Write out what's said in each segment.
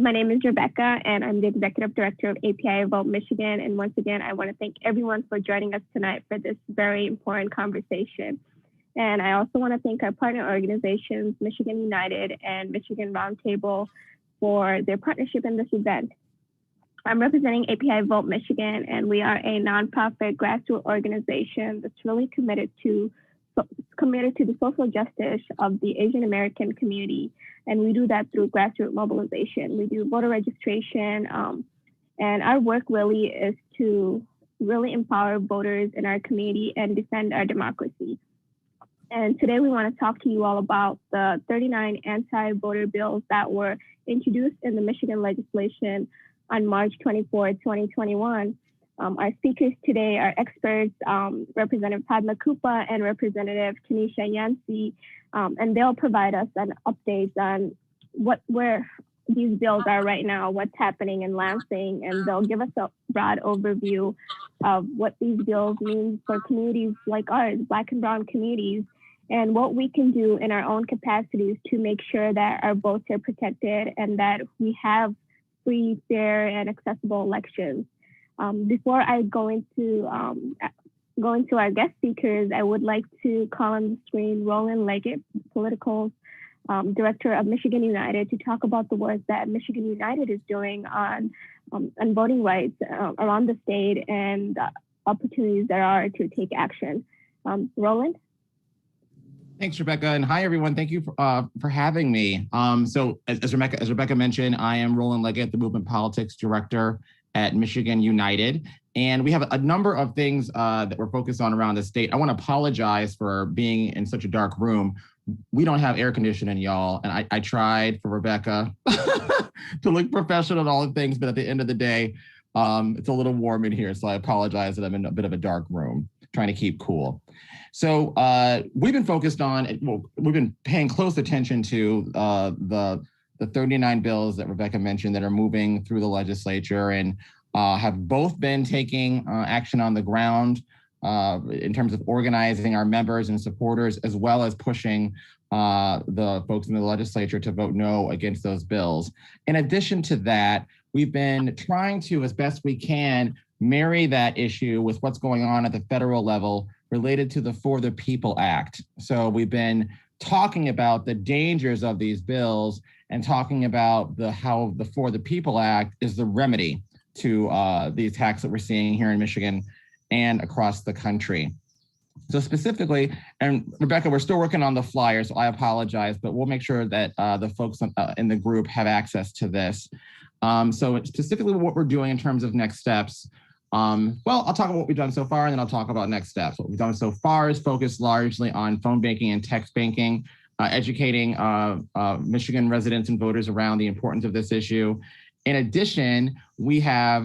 My name is Rebecca, and I'm the Executive Director of APIA Vote Michigan. And once again, I want to thank everyone for joining us tonight for this very important conversation. And I also want to thank our partner organizations, Michigan United and Michigan Roundtable, for their partnership in this event. I'm representing API Vote Michigan, and we are a nonprofit grassroots organization that's really committed to the social justice of the Asian American community. And we do that through grassroots mobilization. We do voter registration, and our work really is to really empower voters in our community and defend our democracy. And today we want to talk to you all about the 39 anti-voter bills that were introduced in the Michigan legislation on March 24, 2021. Our speakers today are experts, Representative Padma Kupa and Representative Tanisha Yancey, and they'll provide us an update on where these bills are right now, what's happening in Lansing, and they'll give us a broad overview of what these bills mean for communities like ours, Black and Brown communities, and what we can do in our own capacities to make sure that our votes are protected and that we have free, fair, and accessible elections. Before I go into our guest speakers, I would like to call on the screen Roland Leggett, Political Director of Michigan United, to talk about the work that Michigan United is doing on voting rights around the state and opportunities there are to take action. Roland? Thanks, Rebecca, and hi, everyone. Thank you for having me. So as Rebecca mentioned, I am Roland Leggett, the Movement Politics Director at Michigan United. And we have a number of things that we're focused on around the state. I want to apologize for being in such a dark room. We don't have air conditioning, y'all. And I tried for Rebecca to look professional and all the things, but at the end of the day, it's a little warm in here. So I apologize that I'm in a bit of a dark room, trying to keep cool. So we've been focused on, we've been paying close attention to the 39 bills that Rebecca mentioned that are moving through the legislature and have both been taking action on the ground in terms of organizing our members and supporters, as well as pushing the folks in the legislature to vote no against those bills. In addition to that, we've been trying to, as best we can, marry that issue with what's going on at the federal level related to the For the People Act. So we've been talking about the dangers of these bills and talking about how the For the People Act is the remedy to the attacks that we're seeing here in Michigan and across the country. So specifically, and Rebecca, we're still working on the flyer, so I apologize, but we'll make sure that the folks in the group have access to this. So specifically what we're doing in terms of next steps, well, I'll talk about what we've done so far, and then I'll talk about next steps. What we've done so far is focused largely on phone banking and text banking, educating Michigan residents and voters around the importance of this issue. In addition, we have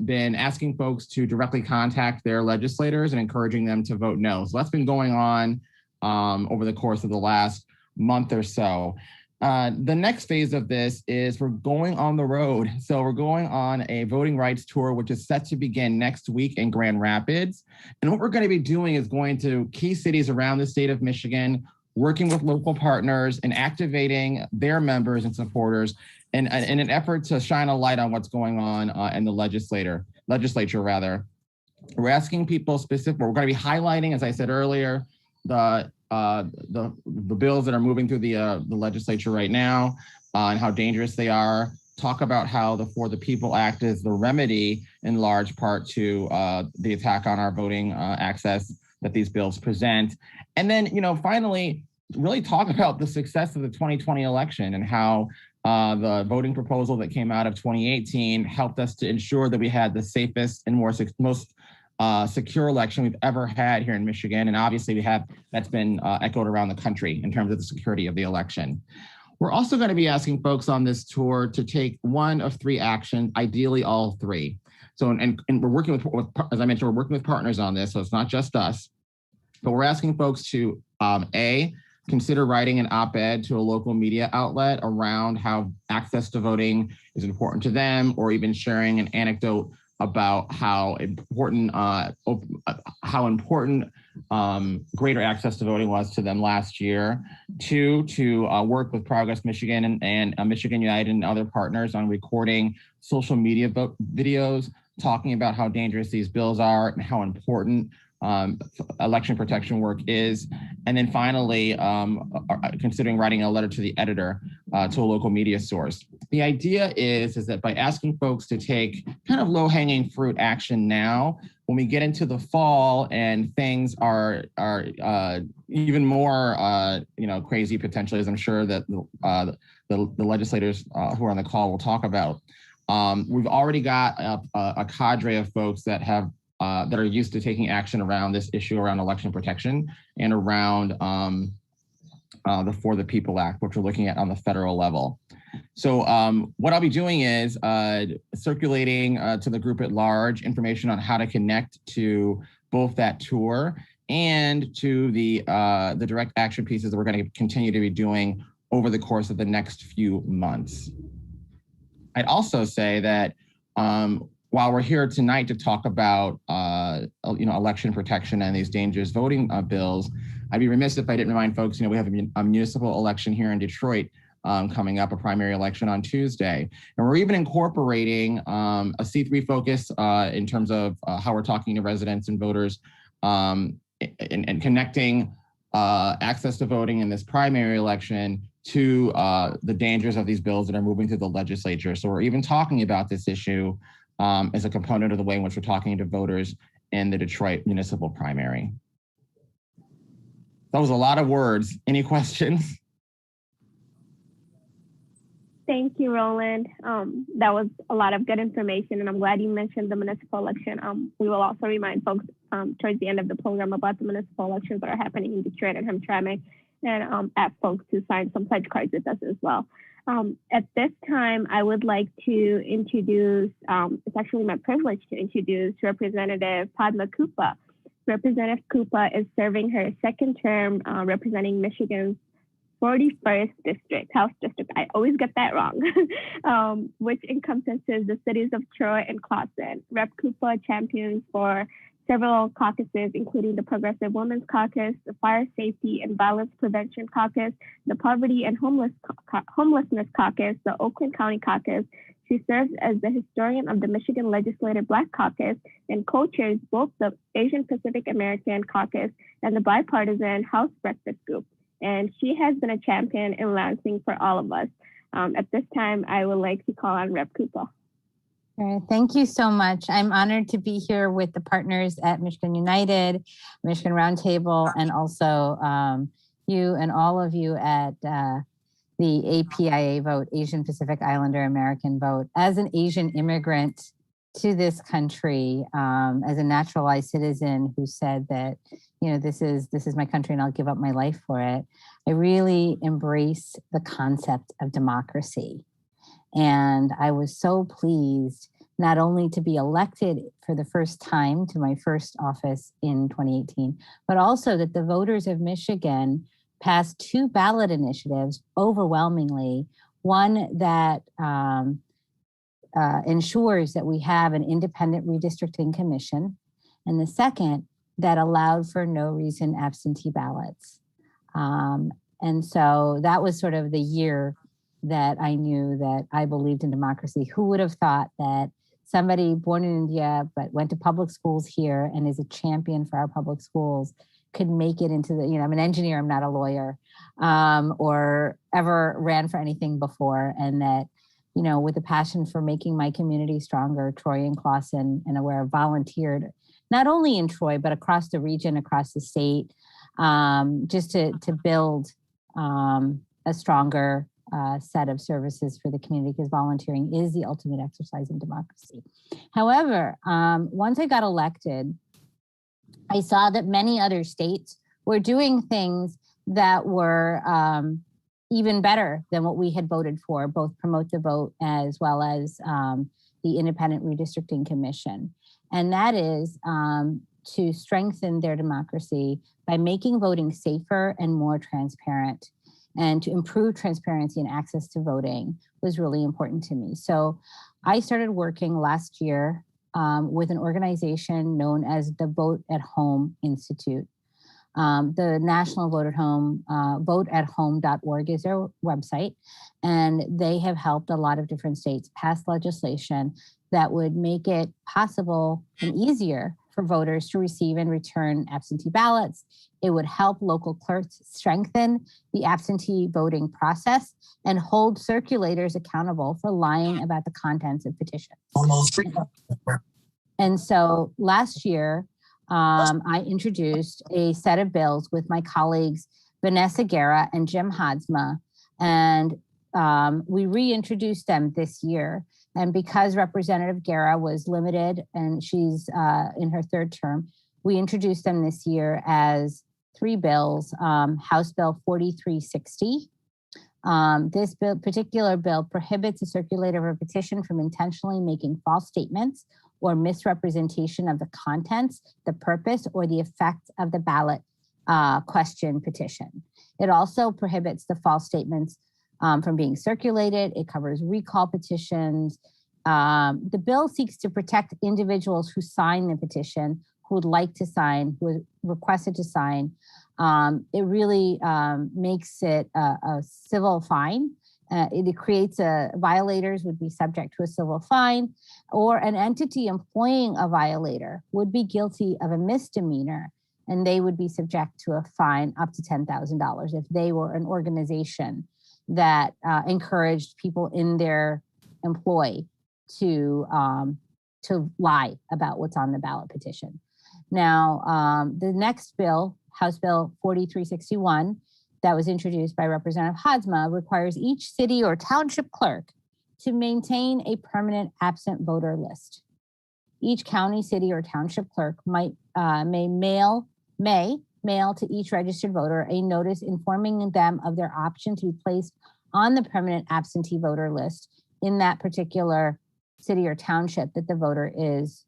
been asking folks to directly contact their legislators and encouraging them to vote no. So that's been going on over the course of the last month or so. The next phase of this is we're going on the road. So we're going on a voting rights tour, which is set to begin next week in Grand Rapids. And what we're going to be doing is going to key cities around the state of Michigan, working with local partners and activating their members and supporters in an effort to shine a light on what's going on in the legislature. We're asking people we're going to be highlighting, as I said earlier, the bills that are moving through the legislature right now and how dangerous they are. Talk about how the For the People Act is the remedy in large part to the attack on our voting access that these bills present. And then, finally, really talk about the success of the 2020 election and how the voting proposal that came out of 2018 helped us to ensure that we had the safest and most secure election we've ever had here in Michigan. And obviously that's been echoed around the country in terms of the security of the election. We're also going to be asking folks on this tour to take one of three actions, ideally all three. So, and we're working with, as I mentioned, we're working with partners on this, so it's not just us, but we're asking folks to, A, consider writing an op-ed to a local media outlet around how access to voting is important to them, or even sharing an anecdote about how important greater access to voting was to them last year. 2, to work with Progress Michigan and Michigan United and other partners on recording social media videos, talking about how dangerous these bills are and how important election protection work is. And then finally, considering writing a letter to the editor to a local media source. The idea is that by asking folks to take kind of low-hanging fruit action now, when we get into the fall and things are even more crazy potentially, as I'm sure that the legislators who are on the call will talk about, we've already got a cadre of folks that have that are used to taking action around this issue around election protection and around the For the People Act, which we're looking at on the federal level. So what I'll be doing is circulating to the group at large information on how to connect to both that tour and to the direct action pieces that we're going to continue to be doing over the course of the next few months. I'd also say that while we're here tonight to talk about election protection and these dangerous voting bills, I'd be remiss if I didn't remind folks, we have a municipal election here in Detroit coming up, a primary election on Tuesday. And we're even incorporating a C3 focus in terms of how we're talking to residents and voters and connecting access to voting in this primary election to the dangers of these bills that are moving through the legislature. So we're even talking about this issue as a component of the way in which we're talking to voters in the Detroit municipal primary. That was a lot of words. Any questions? Thank you, Roland. That was a lot of good information, and I'm glad you mentioned the municipal election. We will also remind folks towards the end of the program about the municipal elections that are happening in Detroit and Hamtramck, and ask folks to sign some pledge cards with us as well. At this time, I would like to introduce, it's actually my privilege to introduce Representative Padma Kupa. Representative Kupa is serving her second term representing Michigan's 41st district, House District. I always get that wrong, which encompasses the cities of Troy and Clawson. Rep. Kupa champions for several caucuses, including the Progressive Women's Caucus, the Fire Safety and Violence Prevention Caucus, the Poverty and Homelessness Caucus, the Oakland County Caucus. She serves as the historian of the Michigan Legislative Black Caucus and co-chairs both the Asian Pacific American Caucus and the bipartisan House Breakfast Group. And she has been a champion in Lansing for all of us. At this time, I would like to call on Rep. Kupa. All right, thank you so much. I'm honored to be here with the partners at Michigan United, Michigan Roundtable, and also you and all of you at the APIA vote, Asian Pacific Islander American vote. As an Asian immigrant to this country, as a naturalized citizen who said that, this is my country and I'll give up my life for it, I really embrace the concept of democracy. And I was so pleased not only to be elected for the first time to my first office in 2018, but also that the voters of Michigan passed 2 ballot initiatives overwhelmingly, one that ensures that we have an independent redistricting commission, and the second that allowed for no reason absentee ballots. And so that was sort of the year that I knew that I believed in democracy. Who would have thought that somebody born in India but went to public schools here and is a champion for our public schools could make it into the, I'm an engineer, I'm not a lawyer, or ever ran for anything before. And that, with a passion for making my community stronger, Troy and Clawson, and where I volunteered, not only in Troy, but across the region, across the state, just to build a stronger set of services for the community, because volunteering is the ultimate exercise in democracy. However, once I got elected, I saw that many other states were doing things that were even better than what we had voted for, both Promote the Vote as well as the Independent Redistricting Commission. And that is to strengthen their democracy by making voting safer and more transparent. And to improve transparency and access to voting was really important to me. So I started working last year with an organization known as the Vote at Home Institute. The National Vote at Home, voteathome.org is their website, and they have helped a lot of different states pass legislation that would make it possible and easier for voters to receive and return absentee ballots. It would help local clerks strengthen the absentee voting process and hold circulators accountable for lying about the contents of petitions. And so last year, I introduced a set of bills with my colleagues, Vanessa Guerra and Jim Hadsma, and we reintroduced them this year. And because Representative Guerra was limited and she's in her third term, we introduced them this year as 3 bills, House Bill 4360. This particular bill prohibits a circulator of a petition from intentionally making false statements or misrepresentation of the contents, the purpose, or the effect of the ballot question petition. It also prohibits the false statements from being circulated. It covers recall petitions. The bill seeks to protect individuals who sign the petition, who would like to sign, who requested to sign. It really makes it a civil fine. It creates violators would be subject to a civil fine, or an entity employing a violator would be guilty of a misdemeanor, and they would be subject to a fine up to $10,000 if they were an organization that encouraged people in their employ to lie about what's on the ballot petition. Now, the next bill, House Bill 4361, that was introduced by Representative Hadsma, requires each city or township clerk to maintain a permanent absent voter list. Each county, city, or township clerk may mail to each registered voter a notice informing them of their option to be placed on the permanent absentee voter list in that particular city or township that the voter is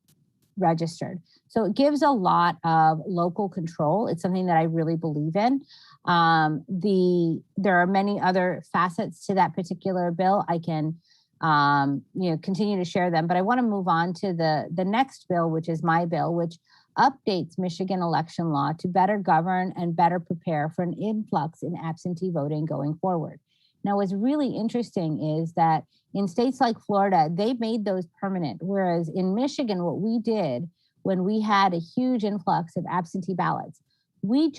registered. So it gives a lot of local control. It's something that I really believe in. There are many other facets to that particular bill. I can continue to share them, but I want to move on to the next bill, which is my bill, which updates Michigan election law to better govern and better prepare for an influx in absentee voting going forward. Now, what's really interesting is that in states like Florida, they made those permanent, whereas in Michigan, what we did when we had a huge influx of absentee ballots, in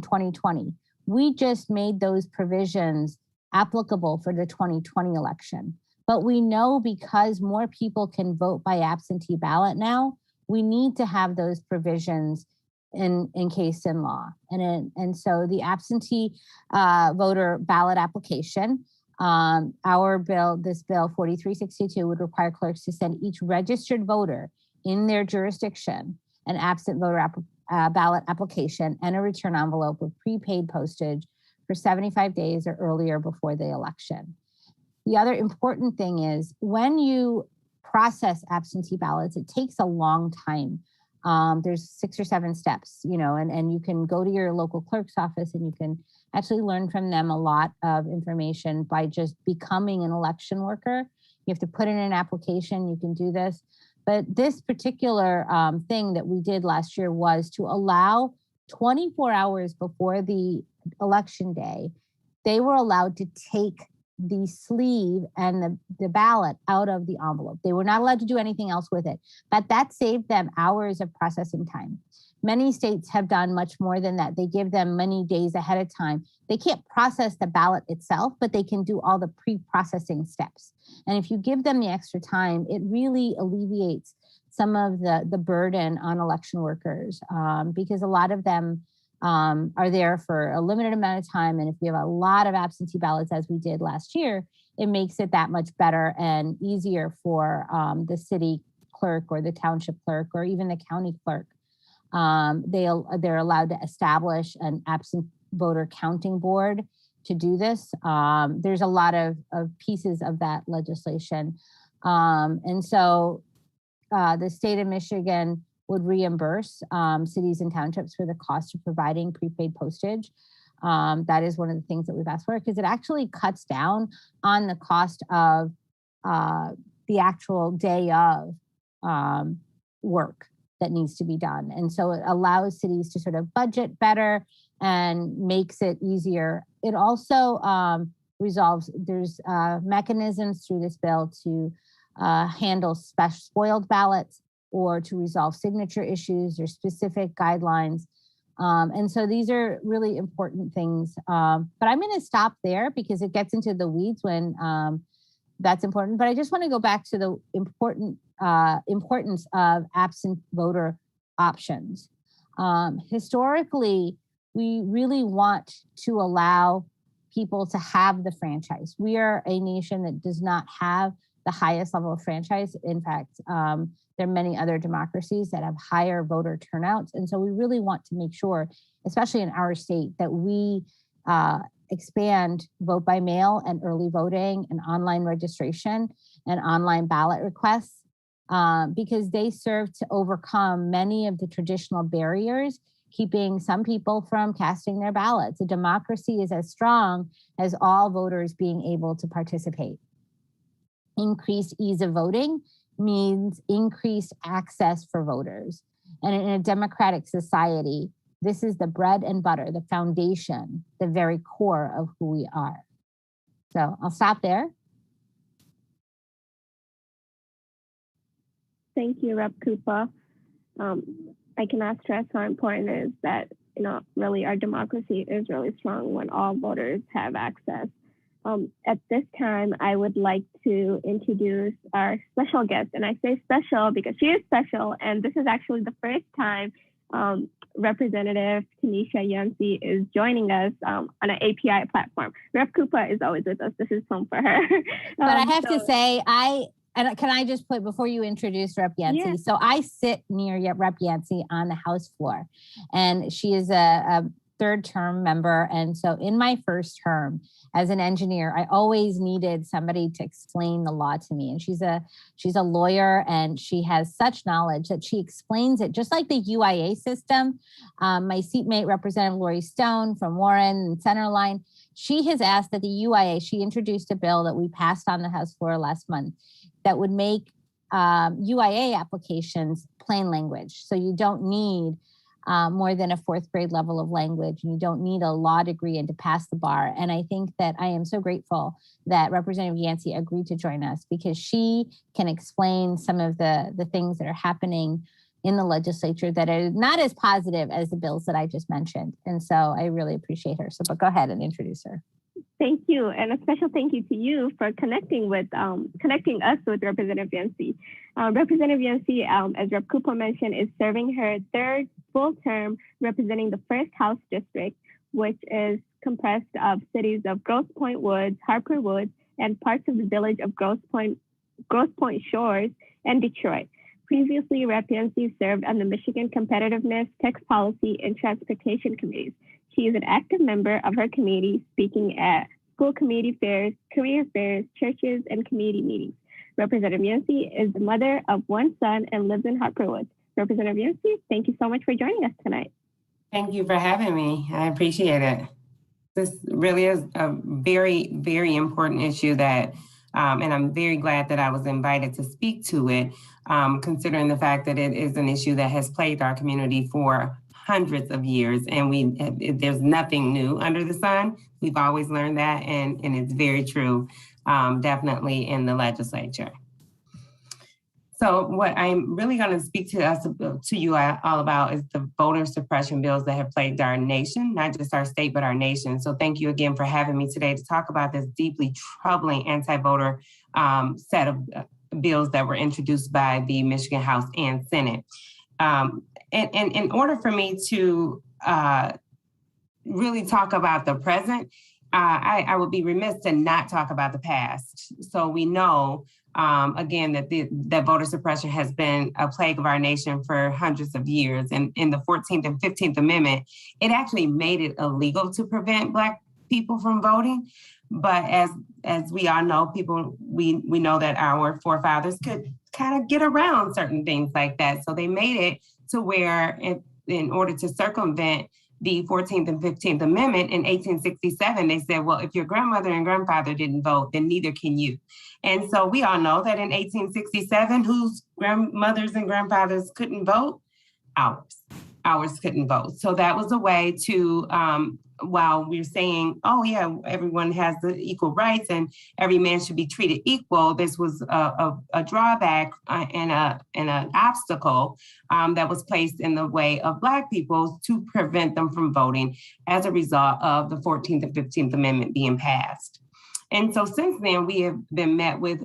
2020, we just made those provisions applicable for the 2020 election. But we know because more people can vote by absentee ballot now, we need to have those provisions in case in law. And so the absentee voter ballot application, this bill 4362 would require clerks to send each registered voter in their jurisdiction an absent voter ballot application and a return envelope with prepaid postage for 75 days or earlier before the election. The other important thing is when you process absentee ballots, it takes a long time. There's 6 or 7 steps, and you can go to your local clerk's office and you can actually learn from them a lot of information by just becoming an election worker. You have to put in an application, you can do this. But this particular thing that we did last year was to allow 24 hours before the election day, they were allowed to take the sleeve and the ballot out of the envelope. They were not allowed to do anything else with it, but that saved them hours of processing time. Many states have done much more than that. They give them many days ahead of time. They can't process the ballot itself, but they can do all the pre-processing steps. And if you give them the extra time, it really alleviates some of the burden on election workers because a lot of them are there for a limited amount of time. And if we have a lot of absentee ballots, as we did last year, it makes it that much better and easier for the city clerk or the township clerk or even the county clerk. They're allowed to establish an absent voter counting board to do this. There's a lot of pieces of that legislation. And so the state of Michigan would reimburse cities and townships for the cost of providing prepaid postage. That is one of the things that we've asked for because it actually cuts down on the cost of the actual day of work that needs to be done. And so it allows cities to sort of budget better and makes it easier. It also resolves, there's mechanisms through this bill to handle spoiled ballots or to resolve signature issues or specific guidelines. And so these are really important things. But I'm going to stop there because it gets into the weeds when that's important. But I just want to go back to the importance of absent voter options. Historically, we really want to allow people to have the franchise. We are a nation that does not have the highest level of franchise. In fact, there are many other democracies that have higher voter turnouts. And so we really want to make sure, especially in our state, that we expand vote by mail and early voting and online registration and online ballot requests because they serve to overcome many of the traditional barriers, keeping some people from casting their ballots. A democracy is as strong as all voters being able to participate. Increased ease of voting means increased access for voters. And in a democratic society, this is the bread and butter, the foundation, the very core of who we are. So I'll stop there. Thank you, Rep. Cooper. I cannot stress how important it is that, really our democracy is really strong when all voters have access. At this time, I would like to introduce our special guest, and I say special because she is special, and this is actually the first time Representative Tanisha Yancey is joining us on an API platform. Rep. Cooper is always with us. This is home for her. But I have to say, can I just put, before you introduce Rep. Yancey, yeah. So I sit near Rep. Yancey on the House floor, and she is a third term member. And so in my first term as an engineer, I always needed somebody to explain the law to me. And she's a lawyer, and she has such knowledge that she explains it, just like the UIA system. My seatmate, Representative Lori Stone from Warren and Centerline, she has asked that the UIA, she introduced a bill that we passed on the House floor last month that would make UIA applications plain language. So you don't need more than a fourth grade level of language, and you don't need a law degree and to pass the bar. And I think that I am so grateful that Representative Yancey agreed to join us because she can explain some of the things that are happening in the legislature that are not as positive as the bills that I just mentioned. And so I really appreciate her. So, but go ahead and introduce her. Thank you, and a special thank you to you for connecting us with Representative Yancey. Representative Yancey, as Rep. Cooper mentioned, is serving her third full term representing the 1st House District, which is comprised of cities of Grosse Pointe Woods, Harper Woods, and parts of the village of Grosse Pointe Shores, and Detroit. Previously, Rep. Yancey served on the Michigan Competitiveness, Tax Policy, and Transportation Committees. She is an active member of her committee, speaking at school committee fairs, career fairs, churches, and community meetings. Representative Yancey is the mother of one son and lives in Harper Woods. Representative Yancey, thank you so much for joining us tonight. Thank you for having me. I appreciate it. This really is a very, very important issue that, and I'm very glad that I was invited to speak to it, considering the fact that it is an issue that has plagued our community for hundreds of years, and there's nothing new under the sun. We've always learned that, and it's very true, definitely in the legislature. So what I'm really going to speak to you all about is the voter suppression bills that have plagued our nation, not just our state, but our nation. So thank you again for having me today to talk about this deeply troubling anti-voter set of bills that were introduced by the Michigan House and Senate. And in order for me to really talk about the present, I would be remiss to not talk about the past. So we know, again, that voter suppression has been a plague of our nation for hundreds of years. And in the 14th and 15th Amendment, it actually made it illegal to prevent Black people from voting. But as we all know, we know that our forefathers could kind of get around certain things like that. So they made it to where in order to circumvent the 14th and 15th Amendment in 1867, they said, well, if your grandmother and grandfather didn't vote, then neither can you. And so we all know that in 1867, whose grandmothers and grandfathers couldn't vote? Ours couldn't vote. So that was a way to, while we're saying, oh yeah, everyone has the equal rights and every man should be treated equal, this was a drawback and an obstacle that was placed in the way of Black people to prevent them from voting as a result of the 14th and 15th Amendment being passed. And so since then, we have been met with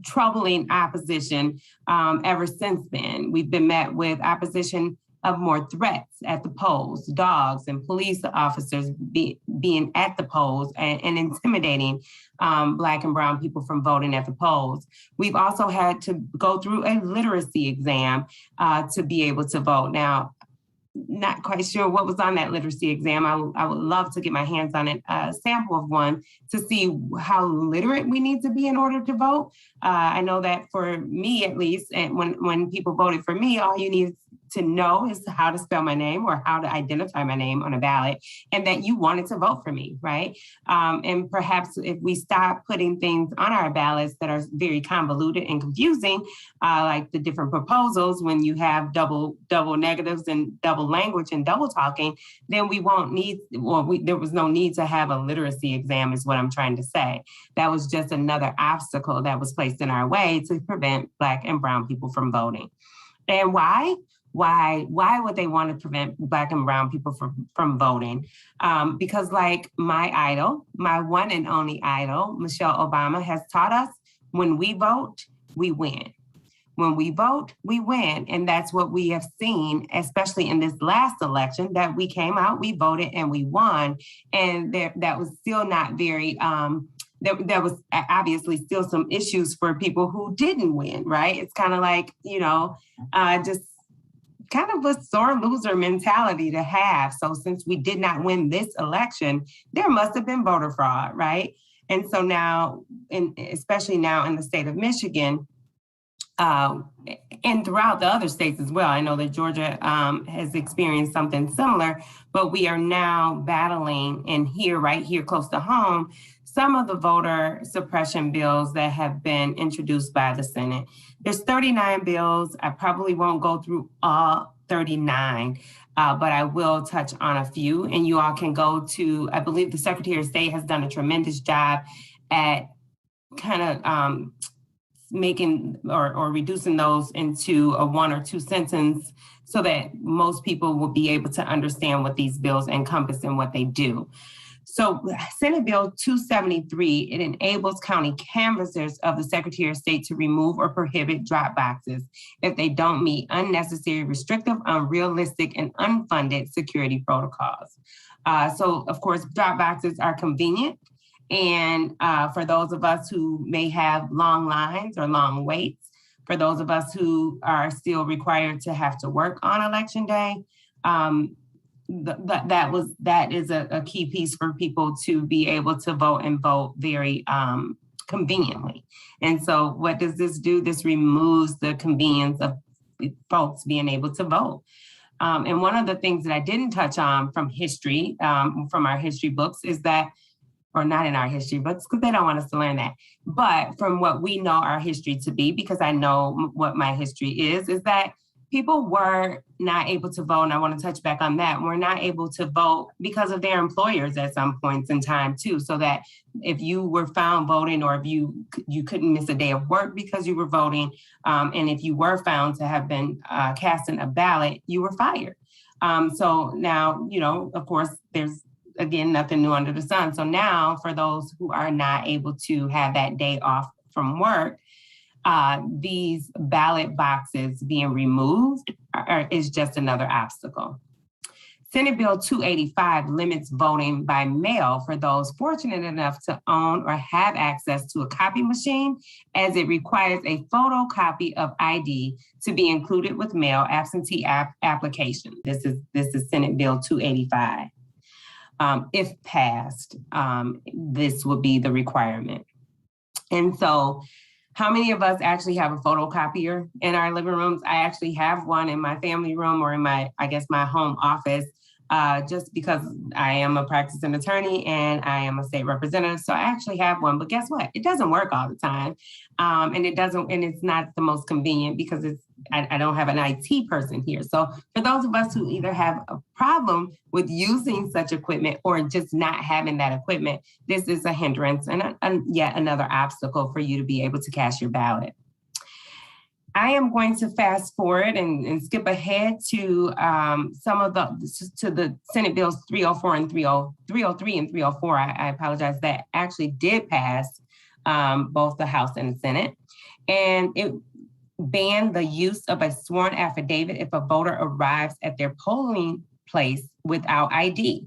troubling opposition ever since then. We've been met with opposition of more threats at the polls, dogs and police officers being at the polls and intimidating Black and brown people from voting at the polls. We've also had to go through a literacy exam to be able to vote. Now, not quite sure what was on that literacy exam. I would love to get my hands on a sample of one to see how literate we need to be in order to vote. I know that for me, at least, and when people voted for me, all you need to know is how to spell my name or how to identify my name on a ballot, and that you wanted to vote for me, right? And perhaps if we stop putting things on our ballots that are very convoluted and confusing, like the different proposals, when you have double negatives and double language and double talking, then we won't need, there was no need to have a literacy exam is what I'm trying to say. That was just another obstacle that was placed in our way to prevent Black and brown people from voting. And why? Why would they want to prevent Black and brown people from voting? Because like my idol, my one and only idol, Michelle Obama, has taught us, when we vote, we win. When we vote, we win. And that's what we have seen, especially in this last election, that we came out, we voted, and we won. And that was still not very, there was obviously still some issues for people who didn't win, right? It's kind of like, just kind of a sore loser mentality to have. So since we did not win this election, there must have been voter fraud, right? And so now, especially now in the state of Michigan, and throughout the other states as well, I know that Georgia has experienced something similar, but we are now battling, and right here close to home, some of the voter suppression bills that have been introduced by the Senate. There's 39 bills. I probably won't go through all 39, but I will touch on a few. And you all can go to, I believe the Secretary of State has done a tremendous job at kind of making or reducing those into a 1 or 2 sentence so that most people will be able to understand what these bills encompass and what they do. So Senate Bill 273, it enables county canvassers of the Secretary of State to remove or prohibit drop boxes if they don't meet unnecessary, restrictive, unrealistic, and unfunded security protocols. So of course, drop boxes are convenient. And for those of us who may have long lines or long waits, for those of us who are still required to have to work on election day, that is a key piece for people to be able to vote and vote very conveniently. And so what does this do? This removes the convenience of folks being able to vote. And one of the things that I didn't touch on from history, from our history books, is that, or not in our history books, because they don't want us to learn that, but from what we know our history to be, because I know what my history is that people were not able to vote, and I want to touch back on that, were not able to vote because of their employers at some points in time too, so that if you were found voting or if you couldn't miss a day of work because you were voting, and if you were found to have been casting a ballot, you were fired. So now, of course, there's, again, nothing new under the sun. So now for those who are not able to have that day off from work, these ballot boxes being removed is just another obstacle. Senate Bill 285 limits voting by mail for those fortunate enough to own or have access to a copy machine, as it requires a photocopy of ID to be included with mail absentee application. This is Senate Bill 285. If passed, this would be the requirement. And so how many of us actually have a photocopier in our living rooms? I actually have one in my family room or in my home office. just because I am a practicing attorney and I am a state representative. So I actually have one, but guess what? It doesn't work all the time. And it's not the most convenient because I don't have an IT person here. So for those of us who either have a problem with using such equipment or just not having that equipment, this is a hindrance and yet another obstacle for you to be able to cast your ballot. I am going to fast forward and skip ahead to the Senate bills 304 and 303 and 304. I apologize, that actually did pass both the House and the Senate. And it banned the use of a sworn affidavit if a voter arrives at their polling place without ID.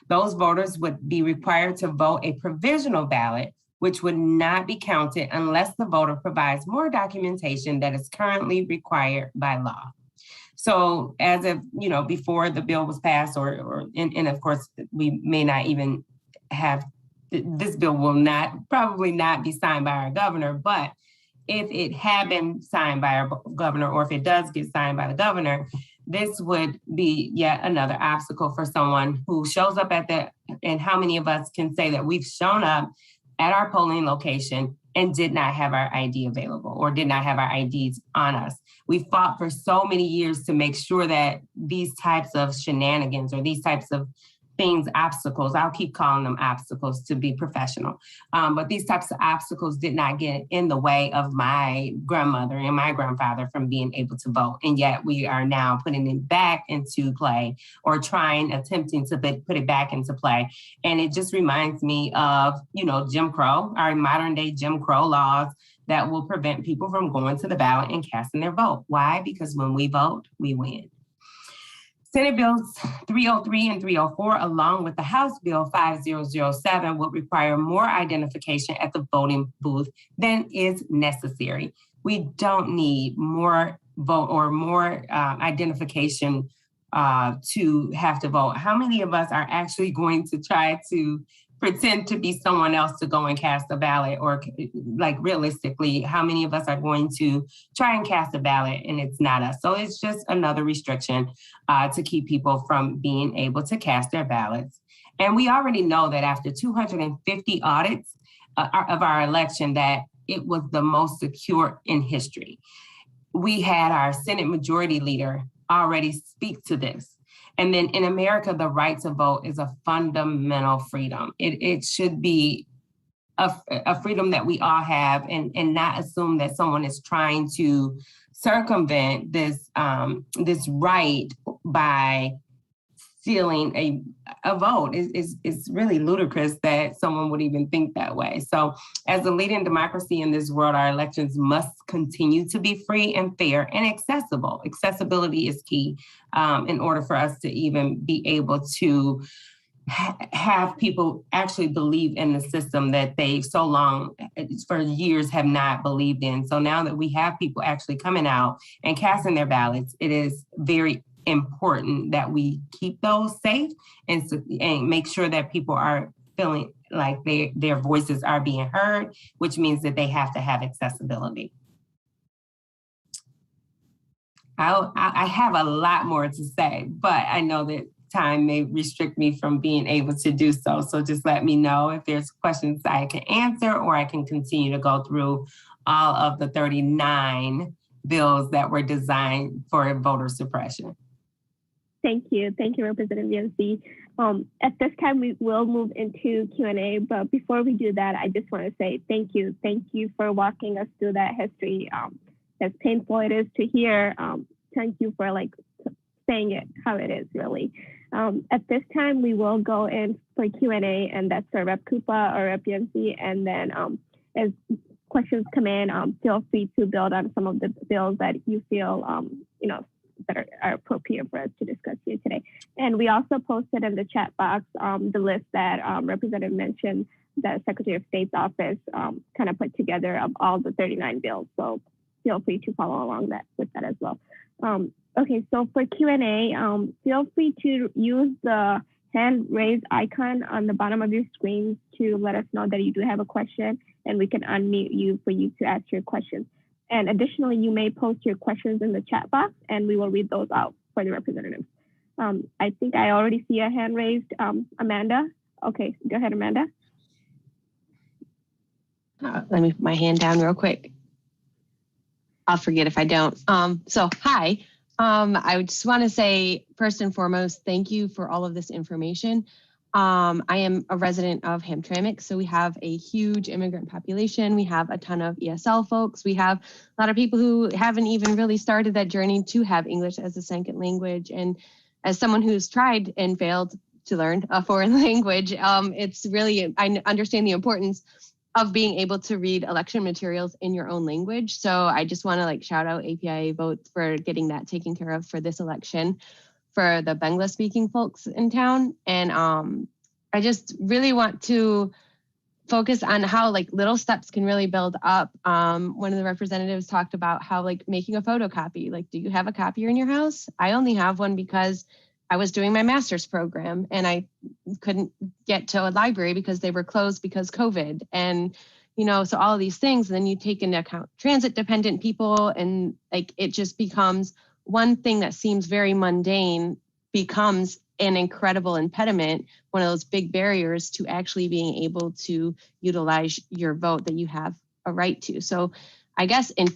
Those voters would be required to vote a provisional ballot, which would not be counted unless the voter provides more documentation that is currently required by law. So as of, before the bill was passed, and of course, we may not even have, this bill will probably not be signed by our governor, but if it had been signed by our governor, or if it does get signed by the governor, this would be yet another obstacle for someone who shows up and how many of us can say that we've shown up at our polling location and did not have our ID available or did not have our IDs on us. We fought for so many years to make sure that these types of shenanigans or these types of things, obstacles, I'll keep calling them obstacles to be professional, but these types of obstacles did not get in the way of my grandmother and my grandfather from being able to vote. And yet we are now putting it back into play or attempting to put it back into play. And it just reminds me of, Jim Crow, our modern day Jim Crow laws that will prevent people from going to the ballot and casting their vote. Why? Because when we vote, we win. Senate Bills 303 and 304, along with the House Bill 5007, would require more identification at the voting booth than is necessary. We don't need more vote or more identification to have to vote. How many of us are actually going to try to pretend to be someone else to go and cast a ballot? Or realistically, how many of us are going to try and cast a ballot and it's not us? So it's just another restriction to keep people from being able to cast their ballots. And we already know that after 250 audits of our election, that it was the most secure in history. We had our Senate Majority Leader already speak to this. And then in America, the right to vote is a fundamental freedom. It should be a freedom that we all have and not assume that someone is trying to circumvent this right by stealing a vote. It's really ludicrous that someone would even think that way. So as a leading democracy in this world, our elections must continue to be free and fair and accessible. Accessibility is key in order for us to even be able to have people actually believe in the system that they so long, for years, have not believed in. So now that we have people actually coming out and casting their ballots, it is very important that we keep those safe and make sure that people are feeling like their voices are being heard, which means that they have to have accessibility. I have a lot more to say, but I know that time may restrict me from being able to do so. So just let me know if there's questions I can answer, or I can continue to go through all of the 39 bills that were designed for voter suppression. Thank you. Thank you, Representative Yancey. At this time, we will move into Q&A, but before we do that, I just want to say thank you. Thank you for walking us through that history. As painful it is to hear, thank you for saying it how it is, really. At this time, we will go in for Q&A, and that's for Rep. Koopa or Rep. Yancey. And then as questions come in, feel free to build on some of the bills that you feel, that are appropriate for us to discuss here today. And we also posted in the chat box the list that Representative mentioned, the Secretary of State's office kind of put together of all the 39 bills. So feel free to follow along with that as well. Okay, so for Q&A, feel free to use the hand raise icon on the bottom of your screen to let us know that you do have a question, and we can unmute you for you to ask your questions. And additionally, you may post your questions in the chat box, and we will read those out for the representatives. I think I already see a hand raised. Amanda. Okay, go ahead, Amanda. Let me put my hand down real quick. I'll forget if I don't. So hi, I just want to say first and foremost, thank you for all of this information. I am a resident of Hamtramck, so we have a huge immigrant population. We have a ton of ESL folks. We have a lot of people who haven't even really started that journey to have English as a second language. And as someone who's tried and failed to learn a foreign language, it's really, I understand the importance of being able to read election materials in your own language. So I just want to like shout out APIA Vote for getting that taken care of for this election for the Bangla speaking folks in town. And I just really want to focus on how like little steps can really build up. One of the representatives talked about how like making a photocopy, like, do you have a copier in your house? I only have one because I was doing my master's program and I couldn't get to a library because they were closed because COVID. And, you know, so all of these things, and then you take into account transit dependent people, and like, it just becomes one thing that seems very mundane becomes an incredible impediment, one of those big barriers to actually being able to utilize your vote that you have a right to. So I guess in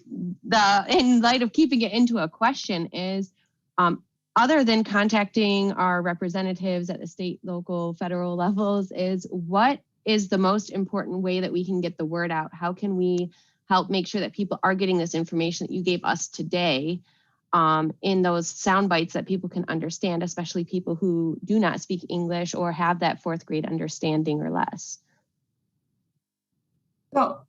light of keeping it into a question is, other than contacting our representatives at the state, local, federal levels, is what is the most important way that we can get the word out? How can we help make sure that people are getting this information that you gave us today in those sound bites that people can understand, especially people who do not speak English or have that fourth grade understanding or less? So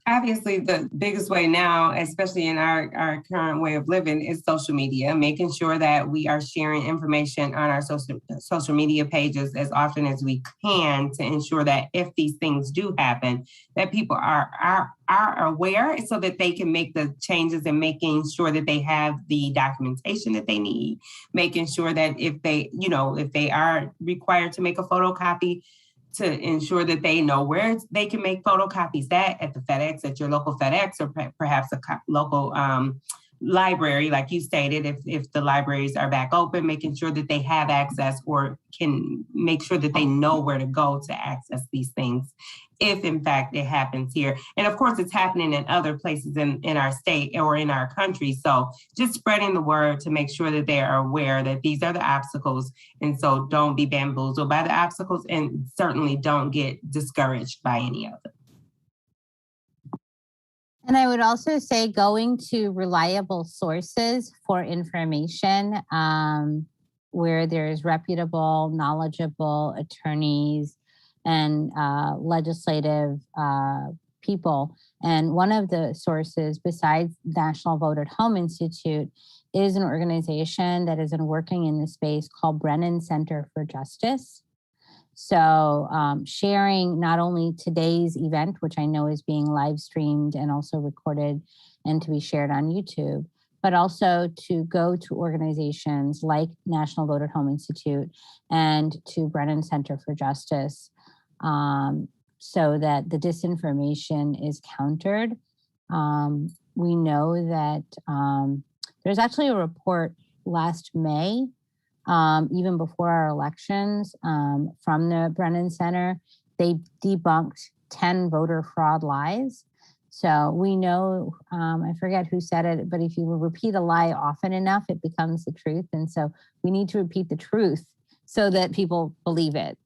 obviously the biggest way now, especially in our current way of living, is social media, making sure that we are sharing information on our social media pages as often as we can to ensure that if these things do happen, that people are aware so that they can make the changes and making sure that they have the documentation that they need, making sure that if they are required to make a photocopy, to ensure that they know where they can make photocopies at the FedEx, at your local FedEx, or perhaps a local library, like you stated, if the libraries are back open, making sure that they have access or can make sure that they know where to go to access these things, if in fact it happens here. And of course, it's happening in other places in our state or in our country. So just spreading the word to make sure that they are aware that these are the obstacles. And so don't be bamboozled by the obstacles, and certainly don't get discouraged by any of them. And I would also say going to reliable sources for information where there's reputable, knowledgeable attorneys and legislative people. And one of the sources besides National Vote at Home Institute is an organization that is working in this space called Brennan Center for Justice. So sharing not only today's event, which I know is being live streamed and also recorded and to be shared on YouTube, but also to go to organizations like National Vote at Home Institute and to Brennan Center for Justice so that the disinformation is countered. We know that there's actually a report last May, even before our elections, from the Brennan Center. They debunked 10 voter fraud lies. So we know, I forget who said it, but if you repeat a lie often enough, it becomes the truth. And so we need to repeat the truth so that people believe it.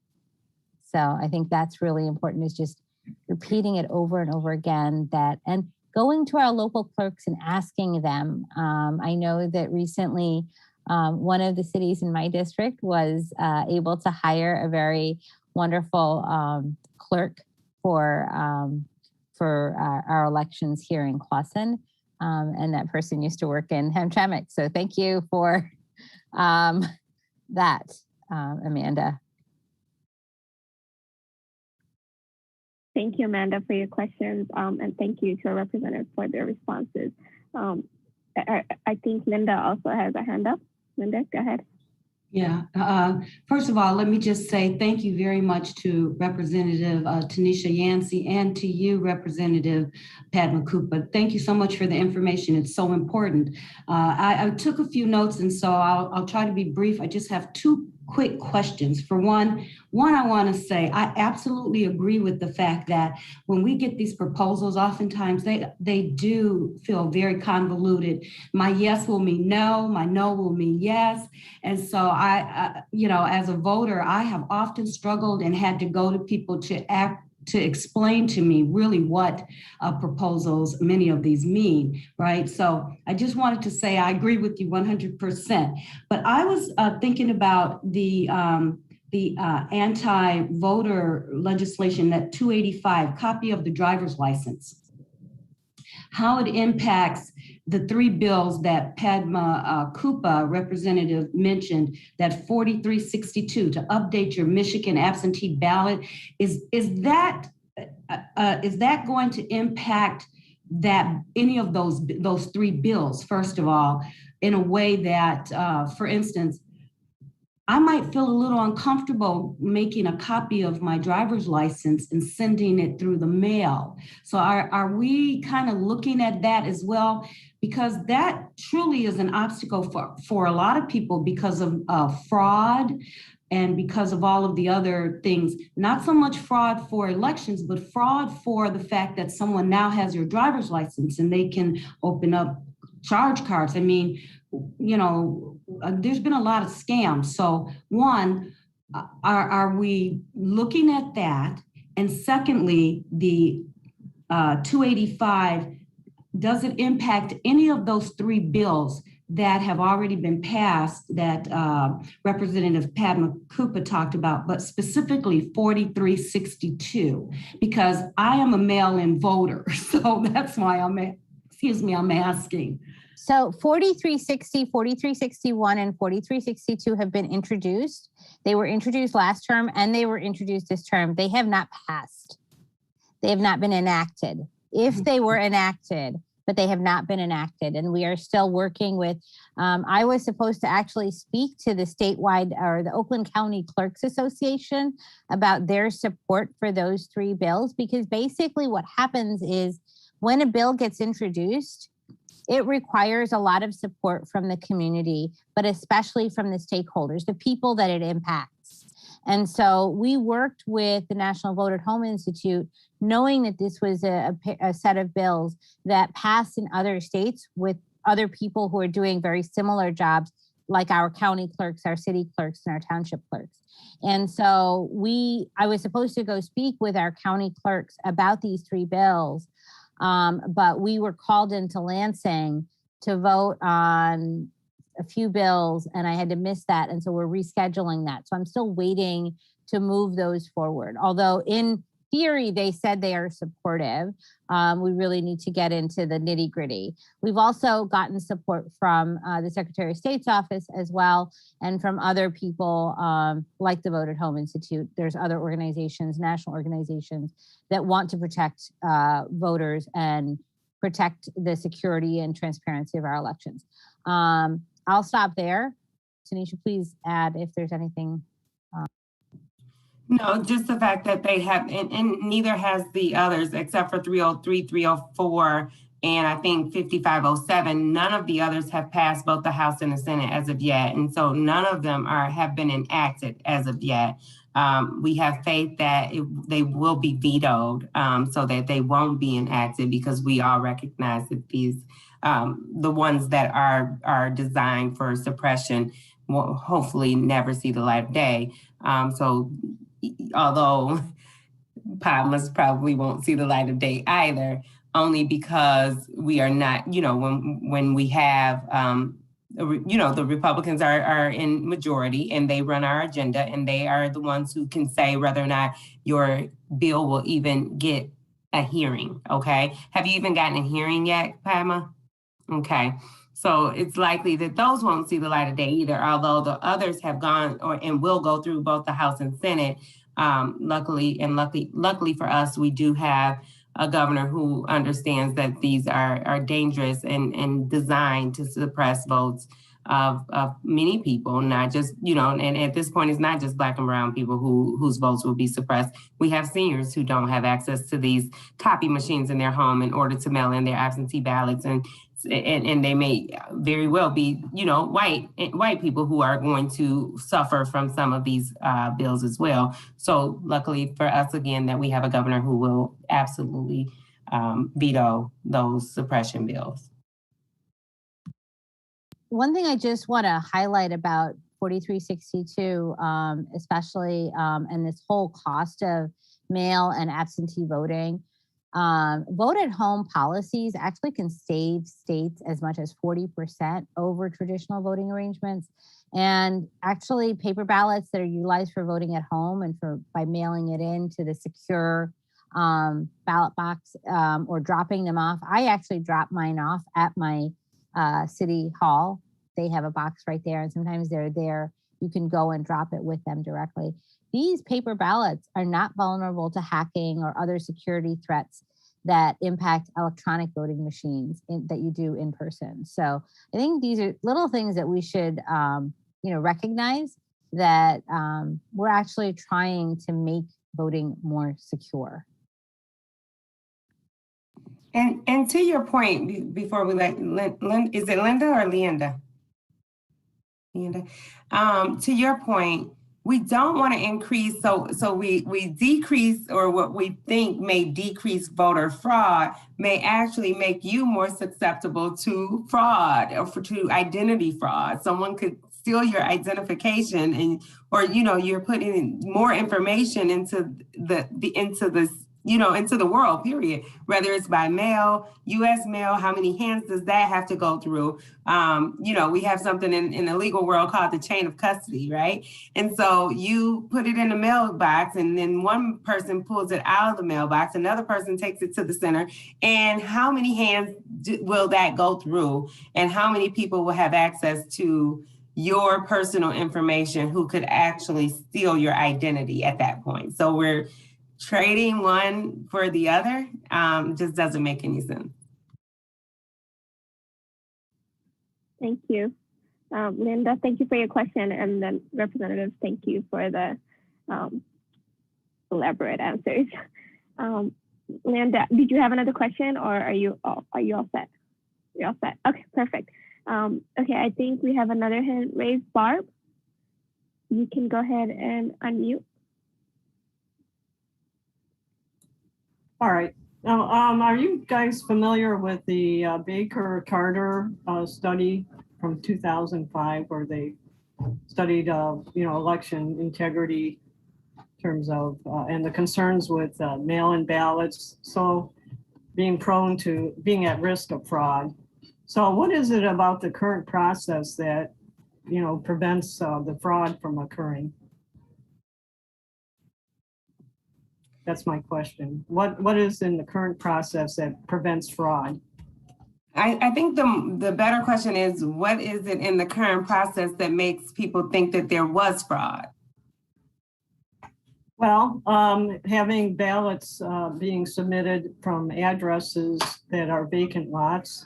So I think that's really important, is just repeating it over and over again, and going to our local clerks and asking them. I know that recently, one of the cities in my district was able to hire a very wonderful clerk for our elections here in Clawson, and that person used to work in Hamtramck. So thank you for that, Amanda. Thank you, Amanda, for your questions, and thank you to our representatives for their responses. I think Linda also has a hand up. Linda, go ahead. Yeah. First of all, let me just say thank you very much to Representative Tanisha Yancey and to you, Representative Padma Kupa. Thank you so much for the information. It's so important. I took a few notes, and so I'll try to be brief. I just have two quick questions. For one, I want to say I absolutely agree with the fact that when we get these proposals, oftentimes they do feel very convoluted. My yes will mean no, my no will mean yes. And so as a voter, I have often struggled and had to go to people to explain to me really what proposals many of these mean, right? So I just wanted to say I agree with you 100%. But I was thinking about the anti-voter legislation, that 285, copy of the driver's license, how it impacts the three bills that Padma Kupa, representative, mentioned, that 4362 to update your Michigan absentee ballot. Is that going to impact that any of those three bills, first of all, in a way that, for instance, I might feel a little uncomfortable making a copy of my driver's license and sending it through the mail. So are we kind of looking at that as well? Because that truly is an obstacle for a lot of people because of fraud and because of all of the other things. Not so much fraud for elections, but fraud for the fact that someone now has your driver's license and they can open up charge cards. I mean, there's been a lot of scams. So one, are we looking at that? And secondly, the 285, does it impact any of those three bills that have already been passed that Representative Padma Kupa talked about, but specifically 4362, because I am a mail-in voter. So that's why I'm asking. So 4360, 4361, and 4362 have been introduced. They were introduced last term and they were introduced this term. They have not passed. They have not been enacted. If they were enacted, but they have not been enacted. And we are still working with, I was supposed to actually speak to the statewide or the Oakland County Clerks Association about their support for those three bills, because basically what happens is when a bill gets introduced, it requires a lot of support from the community, but especially from the stakeholders, the people that it impacts. And so we worked with the National Vote at Home Institute, knowing that this was a set of bills that passed in other states with other people who are doing very similar jobs, like our county clerks, our city clerks, and our township clerks. And so I was supposed to go speak with our county clerks about these three bills. But we were called into Lansing to vote on a few bills, and I had to miss that. And so we're rescheduling that. So I'm still waiting to move those forward. Although in theory, they said they are supportive. We really need to get into the nitty gritty. We've also gotten support from the Secretary of State's office as well, and from other people like the Vote at Home Institute. There's other organizations, national organizations, that want to protect voters and protect the security and transparency of our elections. I'll stop there. Tanisha, please add if there's anything. No, just the fact that they have, and neither has the others except for 303, 304, and I think 5507. None of the others have passed both the House and the Senate as of yet. And so none of them have been enacted as of yet. We have faith that they will be vetoed so that they won't be enacted, because we all recognize that these, the ones that are designed for suppression will hopefully never see the light of day. So although Padma's probably won't see the light of day either, only because we are not, when we have, the Republicans are in majority and they run our agenda, and they are the ones who can say whether or not your bill will even get a hearing, okay? Have you even gotten a hearing yet, Padma? Okay. So it's likely that those won't see the light of day either, although the others have gone and will go through both the House and Senate. Luckily for us, we do have a governor who understands that these are dangerous and designed to suppress votes of many people, not just, and at this point, it's not just Black and brown people whose votes will be suppressed. We have seniors who don't have access to these copy machines in their home in order to mail in their absentee ballots, and they may very well be, white people who are going to suffer from some of these bills as well. So luckily for us, again, that we have a governor who will absolutely veto those suppression bills. One thing I just want to highlight about 4362, especially, and this whole cost of mail and absentee voting, vote at home policies actually can save states as much as 40% over traditional voting arrangements. And actually paper ballots that are utilized for voting at home and by mailing it into the secure ballot box or dropping them off. I actually drop mine off at my city hall. They have a box right there, and sometimes they're there. You can go and drop it with them directly. These paper ballots are not vulnerable to hacking or other security threats that impact electronic voting machines that you do in person. So I think these are little things that we should recognize, that we're actually trying to make voting more secure. And to your point, before we let is it Linda or Leanda? Leanda. To your point, we don't want to increase, so we decrease, or what we think may decrease voter fraud may actually make you more susceptible to fraud or to identity fraud. Someone could steal your identification, or you're putting more information into the world, period. Whether it's by mail, U.S. mail, how many hands does that have to go through? We have something in the legal world called the chain of custody, right? And so you put it in the mailbox, and then one person pulls it out of the mailbox, another person takes it to the center, and how many hands will that go through? And how many people will have access to your personal information who could actually steal your identity at that point? So we're trading one for the other, just doesn't make any sense. Thank you. Linda, thank you for your question. And then Representative, thank you for the elaborate answers. Linda, did you have another question, or are you all set? You're all set. Okay, perfect. Okay, I think we have another hand raised. Barb, you can go ahead and unmute. All right. Now, are you guys familiar with the Baker-Carter study from 2005, where they studied, election integrity in terms of, and the concerns with mail-in ballots, so being prone to being at risk of fraud. So what is it about the current process that, prevents the fraud from occurring? That's my question. What is in the current process that prevents fraud? I think the better question is, what is it in the current process that makes people think that there was fraud? Well, having ballots being submitted from addresses that are vacant lots.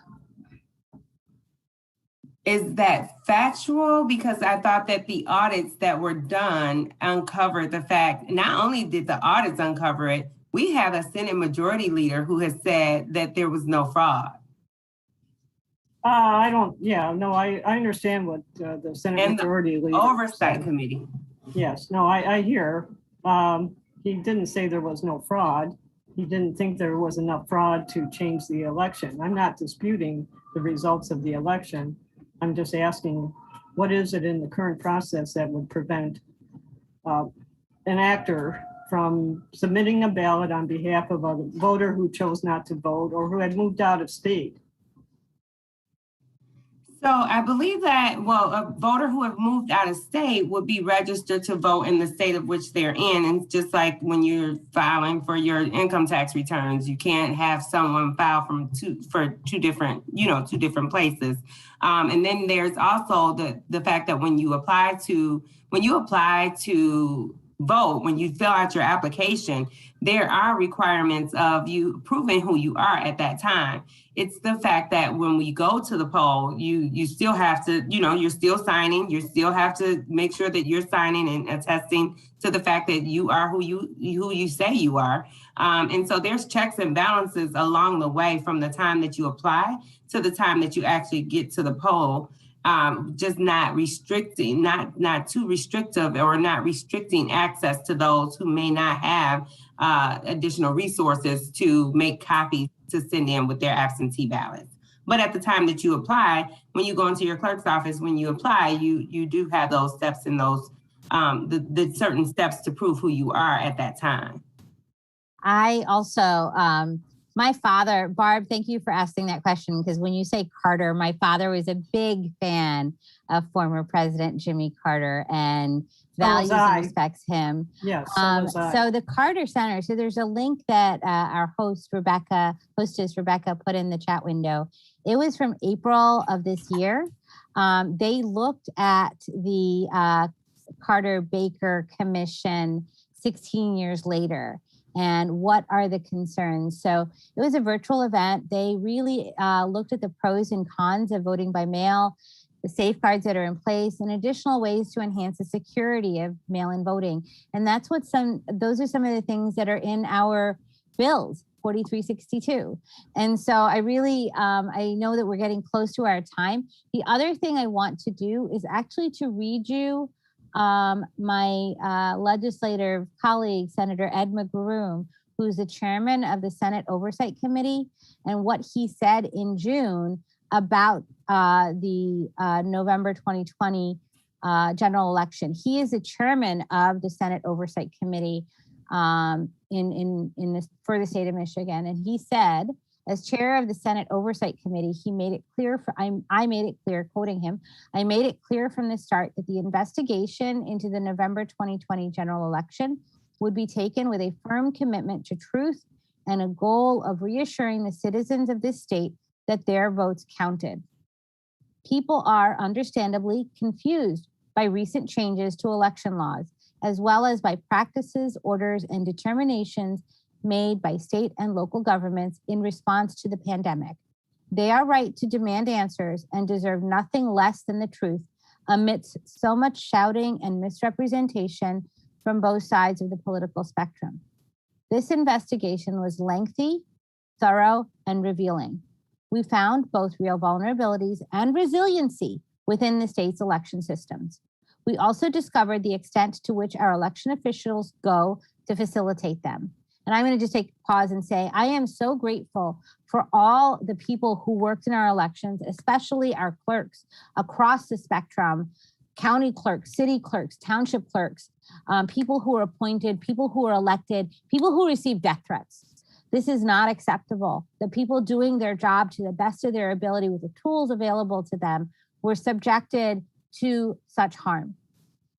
Is that factual? Because I thought that the audits that were done uncovered the fact, not only did the audits uncover it, we have a Senate Majority Leader who has said that there was no fraud. I understand what the Senate and Majority Leader Oversight said. Committee. Yes, no, I hear. He didn't say there was no fraud. He didn't think there was enough fraud to change the election. I'm not disputing the results of the election. I'm just asking, what is it in the current process that would prevent an actor from submitting a ballot on behalf of a voter who chose not to vote or who had moved out of state? So I believe that, a voter who have moved out of state would be registered to vote in the state of which they're in. And just like when you're filing for your income tax returns, you can't have someone file for two different places. And then there's also the fact that when you apply to vote, when you fill out your application, there are requirements of you proving who you are at that time. It's the fact that when we go to the poll, you still have to, you're still signing, you still have to make sure that you're signing and attesting to the fact that you are who you say you are. And so there's checks and balances along the way from the time that you apply to the time that you actually get to the poll. Just not restricting, not too restrictive, or not restricting access to those who may not have additional resources to make copies to send in with their absentee ballots. But at the time that you apply, when you go into your clerk's office, when you apply, you do have those steps and those the certain steps to prove who you are at that time. I also, my father, Barb, thank you for asking that question, because when you say Carter, my father was a big fan of former President Jimmy Carter and values and respects him. Yes, so the Carter Center, so there's a link that our hostess Rebecca put in the chat window. It was from April of this year. They looked at the Carter-Baker Commission 16 years later. And what are the concerns? So it was a virtual event. They really looked at the pros and cons of voting by mail, the safeguards that are in place, and additional ways to enhance the security of mail-in voting. And that's what those are some of the things that are in our bills, 4362. And so I really, I know that we're getting close to our time. The other thing I want to do is actually to read you my legislative colleague, Senator Ed McGroom, who's the chairman of the Senate Oversight Committee, and what he said in June about the November 2020 general election. He is the chairman of the Senate Oversight Committee for the state of Michigan, and he said, as chair of the Senate Oversight Committee, he made it clear, I made it clear, quoting him, I made it clear from the start that the investigation into the November 2020 general election would be taken with a firm commitment to truth and a goal of reassuring the citizens of this state that their votes counted. People are understandably confused by recent changes to election laws, as well as by practices, orders, and determinations made by state and local governments in response to the pandemic. They are right to demand answers and deserve nothing less than the truth amidst so much shouting and misrepresentation from both sides of the political spectrum. This investigation was lengthy, thorough, and revealing. We found both real vulnerabilities and resiliency within the state's election systems. We also discovered the extent to which our election officials go to facilitate them. And I'm going to just take a pause and say, I am so grateful for all the people who worked in our elections, especially our clerks across the spectrum, county clerks, city clerks, township clerks, people who are appointed, people who are elected, people who receive death threats. This is not acceptable. The people doing their job to the best of their ability with the tools available to them were subjected to such harm.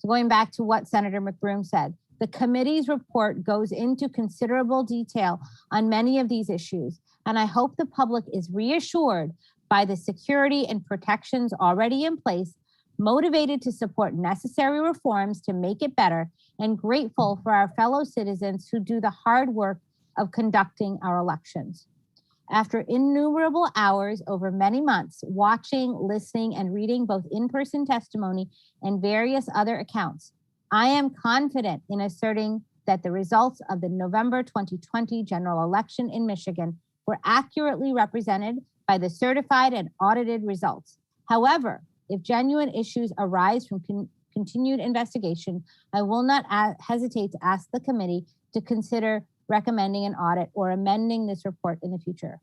So going back to what Senator McBroom said, the committee's report goes into considerable detail on many of these issues, and I hope the public is reassured by the security and protections already in place, motivated to support necessary reforms to make it better, and grateful for our fellow citizens who do the hard work of conducting our elections. After innumerable hours over many months, watching, listening, and reading both in-person testimony and various other accounts, I am confident in asserting that the results of the November 2020 general election in Michigan were accurately represented by the certified and audited results. However, if genuine issues arise from continued investigation, I will not hesitate to ask the committee to consider recommending an audit or amending this report in the future.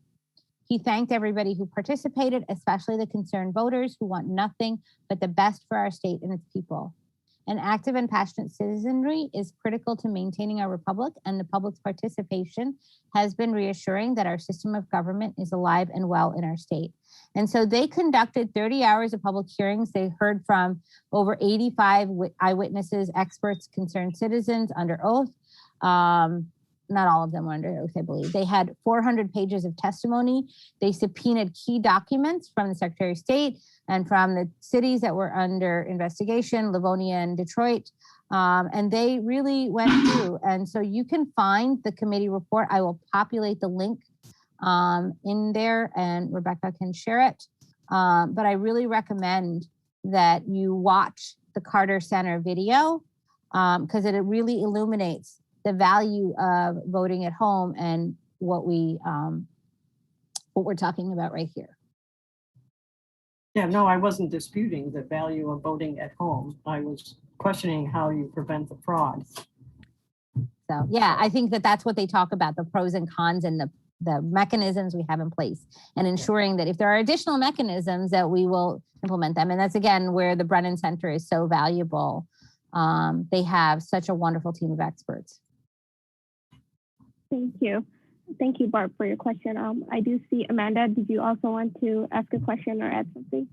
He thanked everybody who participated, especially the concerned voters who want nothing but the best for our state and its people. An active and passionate citizenry is critical to maintaining our republic, and the public's participation has been reassuring that our system of government is alive and well in our state. And so they conducted 30 hours of public hearings. They heard from over 85 eyewitnesses, experts, concerned citizens under oath. Not all of them were under oath, I believe. They had 400 pages of testimony. They subpoenaed key documents from the Secretary of State and from the cities that were under investigation, Livonia and Detroit. And they really went through. And so you can find the committee report. I will populate the link in there and Rebecca can share it. But I really recommend that you watch the Carter Center video because it really illuminates the value of voting at home and what we're talking about right here. Yeah, no, I wasn't disputing the value of voting at home. I was questioning how you prevent the fraud. So yeah, I think that that's what they talk about, the pros and cons and the mechanisms we have in place, and ensuring that if there are additional mechanisms that we will implement them. And that's again where the Brennan Center is so valuable. They have such a wonderful team of experts. Thank you. Thank you, Barb, for your question. I do see Amanda, did you also want to ask a question or add something?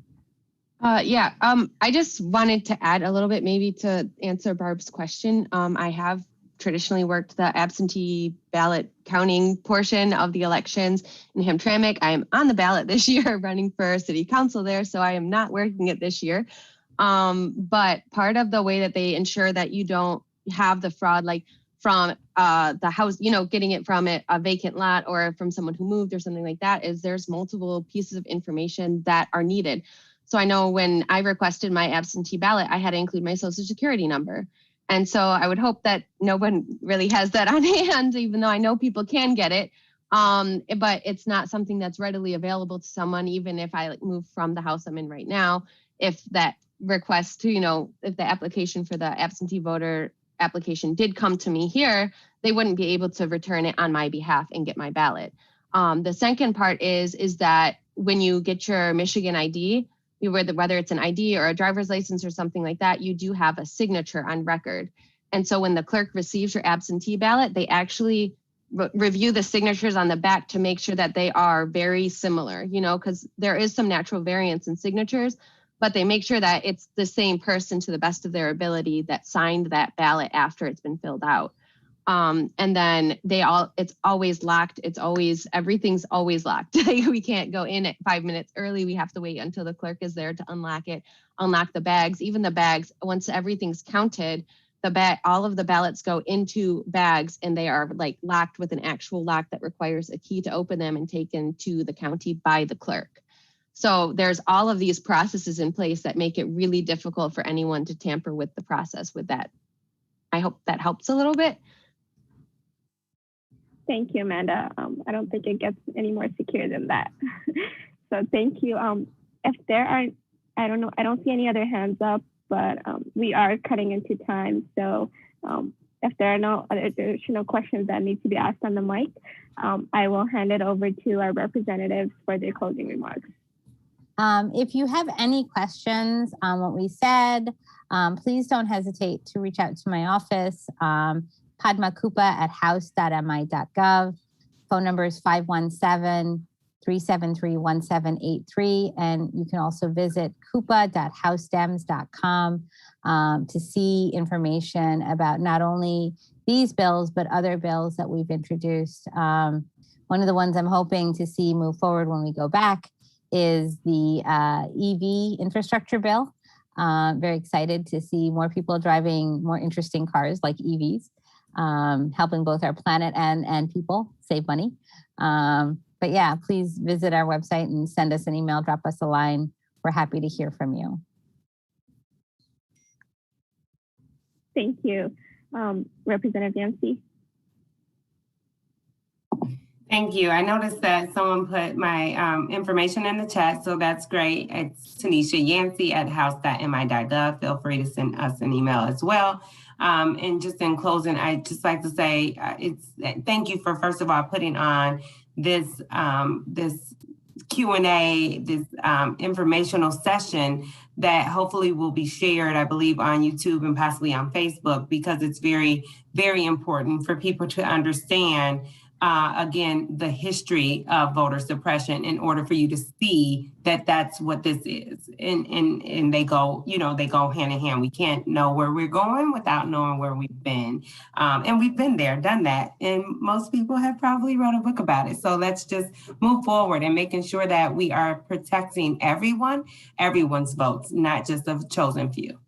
Yeah, I just wanted to add a little bit maybe to answer Barb's question. I have traditionally worked the absentee ballot counting portion of the elections in Hamtramck. I am on the ballot this year running for city council there, so I am not working it this year. But part of the way that they ensure that you don't have the fraud, like from the house, you know, getting it from a vacant lot or from someone who moved or something like that, is there's multiple pieces of information that are needed. So I know when I requested my absentee ballot, I had to include my social security number. And so I would hope that no one really has that on hand, even though I know people can get it. But it's not something that's readily available to someone, even if I move from the house I'm in right now. If that request to, you know, if the application for the absentee voter application did come to me here, they wouldn't be able to return it on my behalf and get my ballot. The second part is that when you get your Michigan ID, whether it's an ID or a driver's license or something like that, you do have a signature on record. And so when the clerk receives your absentee ballot, they actually review the signatures on the back to make sure that they are very similar, you know, because there is some natural variance in signatures, but they make sure that it's the same person to the best of their ability that signed that ballot after it's been filled out. And then it's always locked. Everything's always locked. We can't go in at 5 minutes early. We have to wait until the clerk is there to unlock it, unlock the bags. Even the bags, once everything's counted, all of the ballots go into bags and they are like locked with an actual lock that requires a key to open them and taken to the county by the clerk. So there's all of these processes in place that make it really difficult for anyone to tamper with the process with that. I hope that helps a little bit. Thank you, Amanda. I don't think it gets any more secure than that. So thank you. If there are, I don't know, I don't see any other hands up, but we are cutting into time. So if there are no other additional questions that need to be asked on the mic, I will hand it over to our representatives for their closing remarks. If you have any questions on what we said, please don't hesitate to reach out to my office. Padma Kupa at house.mi.gov. Phone number is 517-373-1783. And you can also visit kupa.housedems.com to see information about not only these bills, but other bills that we've introduced. One of the ones I'm hoping to see move forward when we go back is the EV infrastructure bill. Very excited to see more people driving more interesting cars like EVs. Helping both our planet and people save money. But yeah, please visit our website and send us an email, drop us a line. We're happy to hear from you. Thank you. Representative Yancey. Thank you. I noticed that someone put my information in the chat, so that's great. It's Tanisha Yancey at house.mi.gov. Feel free to send us an email as well. And just in closing, I'd just like to say thank you for, first of all, putting on this Q&A, this informational session that hopefully will be shared, I believe, on YouTube and possibly on Facebook, because it's very, very important for people to understand again, the history of voter suppression in order for you to see that that's what this is. And they go, they go hand in hand. We can't know where we're going without knowing where we've been. And we've been there, done that. And most people have probably wrote a book about it. So let's just move forward and making sure that we are protecting everyone's votes, not just the chosen few.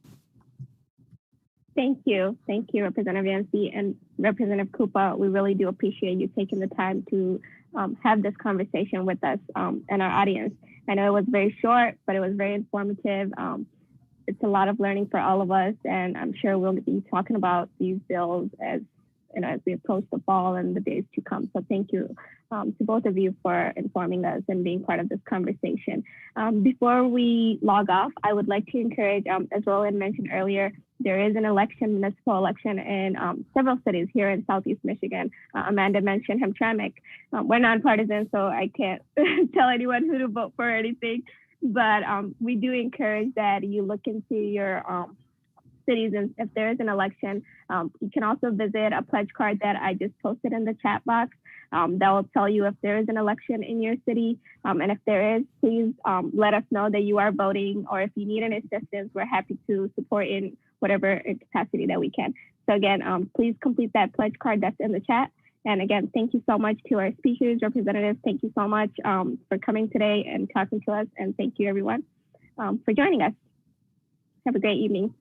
Thank you, Representative Yancey and Representative Cooper. We really do appreciate you taking the time to have this conversation with us and our audience. I know it was very short, but it was very informative. It's a lot of learning for all of us, and I'm sure we'll be talking about these bills as we approach the fall and the days to come. So thank you to both of you for informing us and being part of this conversation. Before we log off, I would like to encourage, as Roland mentioned earlier, there is an municipal election in several cities here in Southeast Michigan. Amanda mentioned Hamtramck. We're nonpartisan, so I can't tell anyone who to vote for or anything, but we do encourage that you look into your cities, and if there is an election, you can also visit a pledge card that I just posted in the chat box. That will tell you if there is an election in your city. And if there is, please let us know that you are voting, or if you need any assistance, we're happy to support in whatever capacity that we can. So again, please complete that pledge card that's in the chat. And again, thank you so much to our speakers, representatives. Thank you so much for coming today and talking to us. And thank you everyone for joining us. Have a great evening.